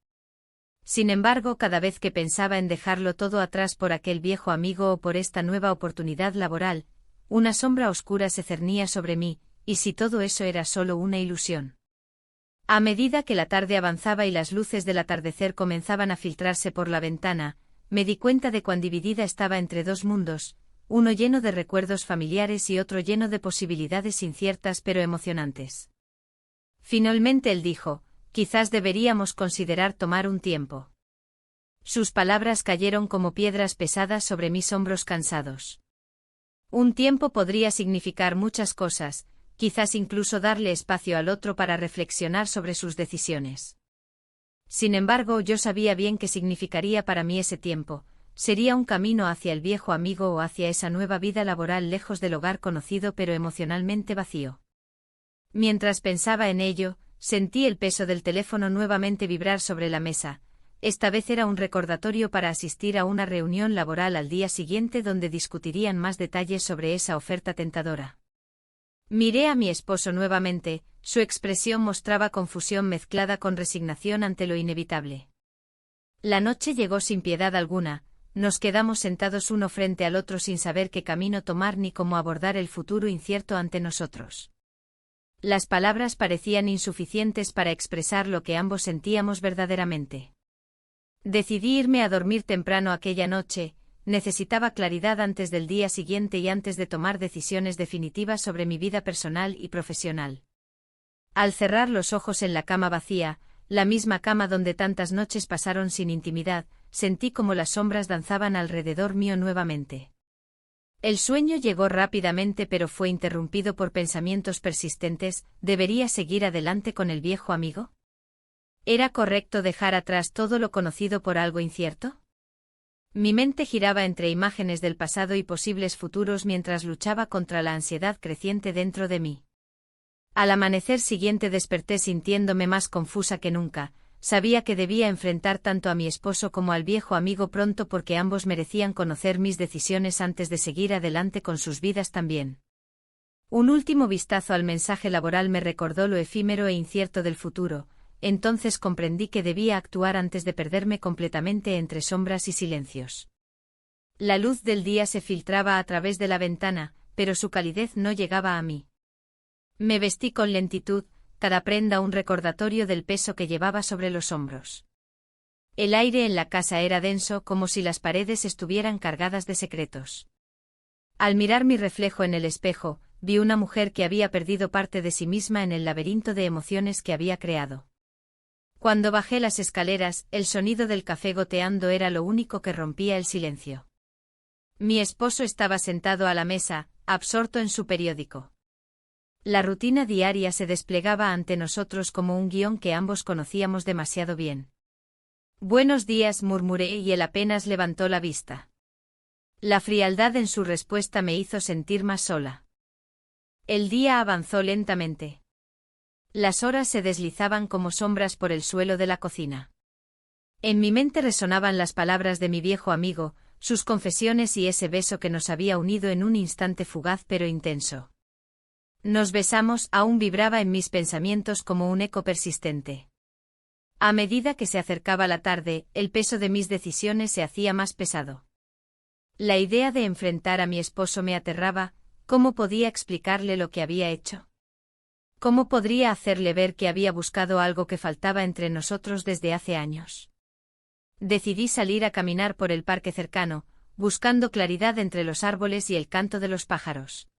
Sin embargo, cada vez que pensaba en dejarlo todo atrás por aquel viejo amigo o por esta nueva oportunidad laboral, una sombra oscura se cernía sobre mí, y si todo eso era solo una ilusión. A medida que la tarde avanzaba y las luces del atardecer comenzaban a filtrarse por la ventana, me di cuenta de cuán dividida estaba entre dos mundos, uno lleno de recuerdos familiares y otro lleno de posibilidades inciertas pero emocionantes. Finalmente él dijo: quizás deberíamos considerar tomar un tiempo. Sus palabras cayeron como piedras pesadas sobre mis hombros cansados. Un tiempo podría significar muchas cosas, quizás incluso darle espacio al otro para reflexionar sobre sus decisiones. Sin embargo, yo sabía bien qué significaría para mí ese tiempo. Sería un camino hacia el viejo amigo o hacia esa nueva vida laboral lejos del hogar conocido pero emocionalmente vacío. Mientras pensaba en ello, sentí el peso del teléfono nuevamente vibrar sobre la mesa. Esta vez era un recordatorio para asistir a una reunión laboral al día siguiente donde discutirían más detalles sobre esa oferta tentadora. Miré a mi esposo nuevamente, su expresión mostraba confusión mezclada con resignación ante lo inevitable. La noche llegó sin piedad alguna. Nos quedamos sentados uno frente al otro sin saber qué camino tomar ni cómo abordar el futuro incierto ante nosotros. Las palabras parecían insuficientes para expresar lo que ambos sentíamos verdaderamente. Decidí irme a dormir temprano aquella noche. Necesitaba claridad antes del día siguiente y antes de tomar decisiones definitivas sobre mi vida personal y profesional. Al cerrar los ojos en la cama vacía, la misma cama donde tantas noches pasaron sin intimidad, sentí como las sombras danzaban alrededor mío nuevamente. El sueño llegó rápidamente pero fue interrumpido por pensamientos persistentes: ¿debería seguir adelante con el viejo amigo? ¿Era correcto dejar atrás todo lo conocido por algo incierto? Mi mente giraba entre imágenes del pasado y posibles futuros mientras luchaba contra la ansiedad creciente dentro de mí. Al amanecer siguiente desperté sintiéndome más confusa que nunca. sabía que debía enfrentar tanto a mi esposo como al viejo amigo pronto porque ambos merecían conocer mis decisiones antes de seguir adelante con sus vidas también. Un último vistazo al mensaje laboral me recordó lo efímero e incierto del futuro, entonces comprendí que debía actuar antes de perderme completamente entre sombras y silencios. La luz del día se filtraba a través de la ventana, pero su calidez no llegaba a mí. Me vestí con lentitud, cada prenda un recordatorio del peso que llevaba sobre los hombros. El aire en la casa era denso, como si las paredes estuvieran cargadas de secretos. Al mirar mi reflejo en el espejo, vi una mujer que había perdido parte de sí misma en el laberinto de emociones que había creado. Cuando bajé las escaleras, el sonido del café goteando era lo único que rompía el silencio. Mi esposo estaba sentado a la mesa, absorto en su periódico. La rutina diaria se desplegaba ante nosotros como un guión que ambos conocíamos demasiado bien. «Buenos días», murmuré y él apenas levantó la vista. La frialdad en su respuesta me hizo sentir más sola. El día avanzó lentamente. Las horas se deslizaban como sombras por el suelo de la cocina. En mi mente resonaban las palabras de mi viejo amigo, sus confesiones y ese beso que nos había unido en un instante fugaz pero intenso. Nos besamos, aún vibraba en mis pensamientos como un eco persistente. A medida que se acercaba la tarde, el peso de mis decisiones se hacía más pesado. La idea de enfrentar a mi esposo me aterraba. ¿Cómo podía explicarle lo que había hecho? ¿Cómo podría hacerle ver que había buscado algo que faltaba entre nosotros desde hace años? Decidí salir a caminar por el parque cercano, buscando claridad entre los árboles y el canto de los pájaros.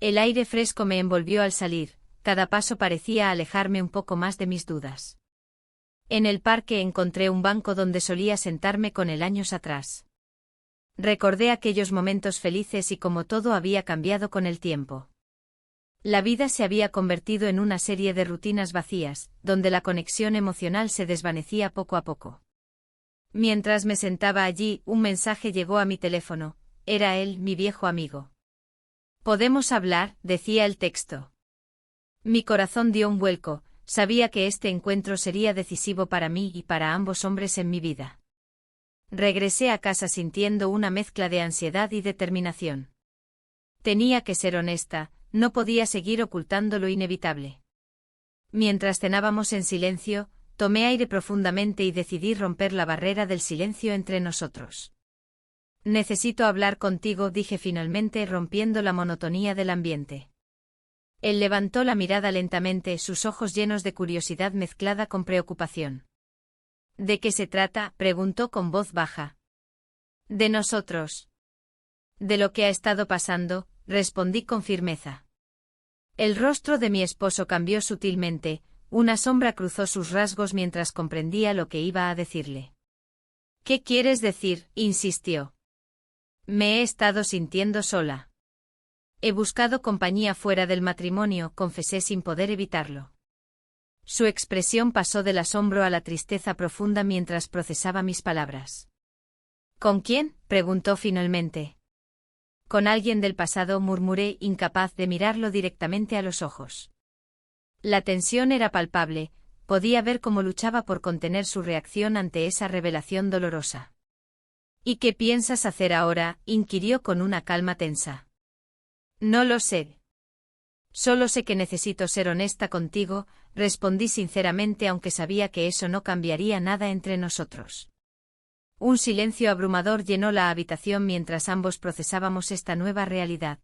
El aire fresco me envolvió al salir, cada paso parecía alejarme un poco más de mis dudas. En el parque encontré un banco donde solía sentarme con él años atrás. Recordé aquellos momentos felices y cómo todo había cambiado con el tiempo. La vida se había convertido en una serie de rutinas vacías, donde la conexión emocional se desvanecía poco a poco. Mientras me sentaba allí, un mensaje llegó a mi teléfono. Era él, mi viejo amigo. «Podemos hablar», decía el texto. Mi corazón dio un vuelco, sabía que este encuentro sería decisivo para mí y para ambos hombres en mi vida. Regresé a casa sintiendo una mezcla de ansiedad y determinación. Tenía que ser honesta, no podía seguir ocultando lo inevitable. Mientras cenábamos en silencio, tomé aire profundamente y decidí romper la barrera del silencio entre nosotros. «Necesito hablar contigo», dije finalmente rompiendo la monotonía del ambiente. Él levantó la mirada lentamente, sus ojos llenos de curiosidad mezclada con preocupación. «¿De qué se trata?», preguntó con voz baja. «De nosotros». «De lo que ha estado pasando», respondí con firmeza. El rostro de mi esposo cambió sutilmente, una sombra cruzó sus rasgos mientras comprendía lo que iba a decirle. «¿Qué quieres decir?», insistió. «Me he estado sintiendo sola. He buscado compañía fuera del matrimonio», confesé sin poder evitarlo. Su expresión pasó del asombro a la tristeza profunda mientras procesaba mis palabras. «¿Con quién?», preguntó finalmente. «Con alguien del pasado», murmuré, incapaz de mirarlo directamente a los ojos. La tensión era palpable, podía ver cómo luchaba por contener su reacción ante esa revelación dolorosa. «¿Y qué piensas hacer ahora?», inquirió con una calma tensa. «No lo sé. Solo sé que necesito ser honesta contigo», respondí sinceramente aunque sabía que eso no cambiaría nada entre nosotros. Un silencio abrumador llenó la habitación mientras ambos procesábamos esta nueva realidad.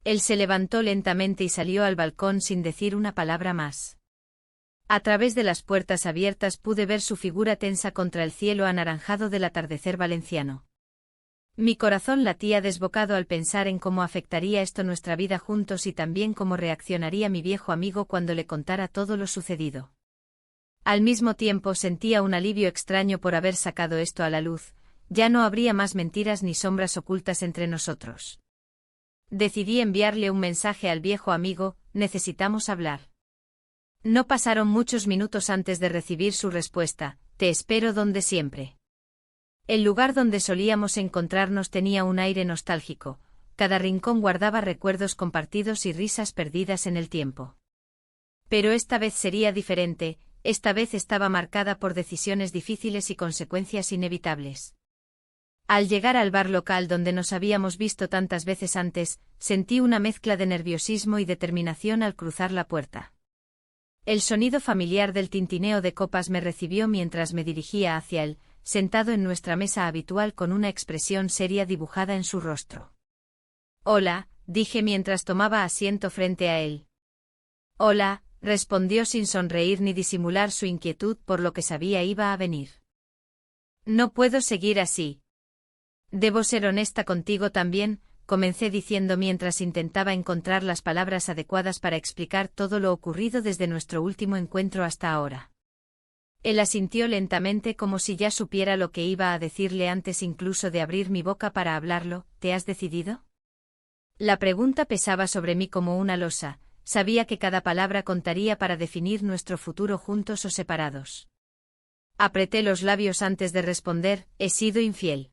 Él se levantó lentamente y salió al balcón sin decir una palabra más. A través de las puertas abiertas pude ver su figura tensa contra el cielo anaranjado del atardecer valenciano. Mi corazón latía desbocado al pensar en cómo afectaría esto nuestra vida juntos y también cómo reaccionaría mi viejo amigo cuando le contara todo lo sucedido. Al mismo tiempo sentía un alivio extraño por haber sacado esto a la luz, ya no habría más mentiras ni sombras ocultas entre nosotros. Decidí enviarle un mensaje al viejo amigo: «Necesitamos hablar». No pasaron muchos minutos antes de recibir su respuesta: «Te espero donde siempre». El lugar donde solíamos encontrarnos tenía un aire nostálgico, cada rincón guardaba recuerdos compartidos y risas perdidas en el tiempo. Pero esta vez sería diferente, esta vez estaba marcada por decisiones difíciles y consecuencias inevitables. Al llegar al bar local donde nos habíamos visto tantas veces antes, sentí una mezcla de nerviosismo y determinación al cruzar la puerta. El sonido familiar del tintineo de copas me recibió mientras me dirigía hacia él, sentado en nuestra mesa habitual con una expresión seria dibujada en su rostro. «Hola», dije mientras tomaba asiento frente a él. «Hola», respondió sin sonreír ni disimular su inquietud por lo que sabía iba a venir. «No puedo seguir así. Debo ser honesta contigo también», comencé diciendo mientras intentaba encontrar las palabras adecuadas para explicar todo lo ocurrido desde nuestro último encuentro hasta ahora. Él asintió lentamente como si ya supiera lo que iba a decirle antes incluso de abrir mi boca para hablarlo. «¿Te has decidido?». La pregunta pesaba sobre mí como una losa, sabía que cada palabra contaría para definir nuestro futuro juntos o separados. Apreté los labios antes de responder: «He sido infiel».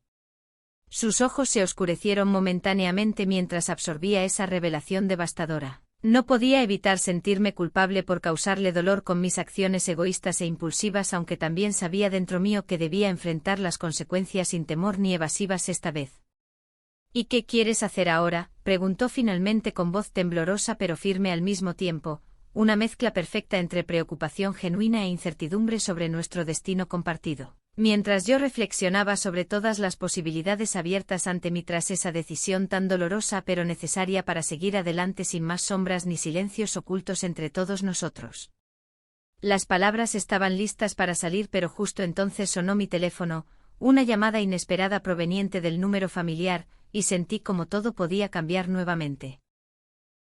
Sus ojos se oscurecieron momentáneamente mientras absorbía esa revelación devastadora. No podía evitar sentirme culpable por causarle dolor con mis acciones egoístas e impulsivas, aunque también sabía dentro mío que debía enfrentar las consecuencias sin temor ni evasivas esta vez. «¿Y qué quieres hacer ahora?», preguntó finalmente con voz temblorosa pero firme al mismo tiempo, una mezcla perfecta entre preocupación genuina e incertidumbre sobre nuestro destino compartido. Mientras yo reflexionaba sobre todas las posibilidades abiertas ante mí tras esa decisión tan dolorosa pero necesaria para seguir adelante sin más sombras ni silencios ocultos entre todos nosotros. Las palabras estaban listas para salir, pero justo entonces sonó mi teléfono, una llamada inesperada proveniente del número familiar, y sentí como todo podía cambiar nuevamente.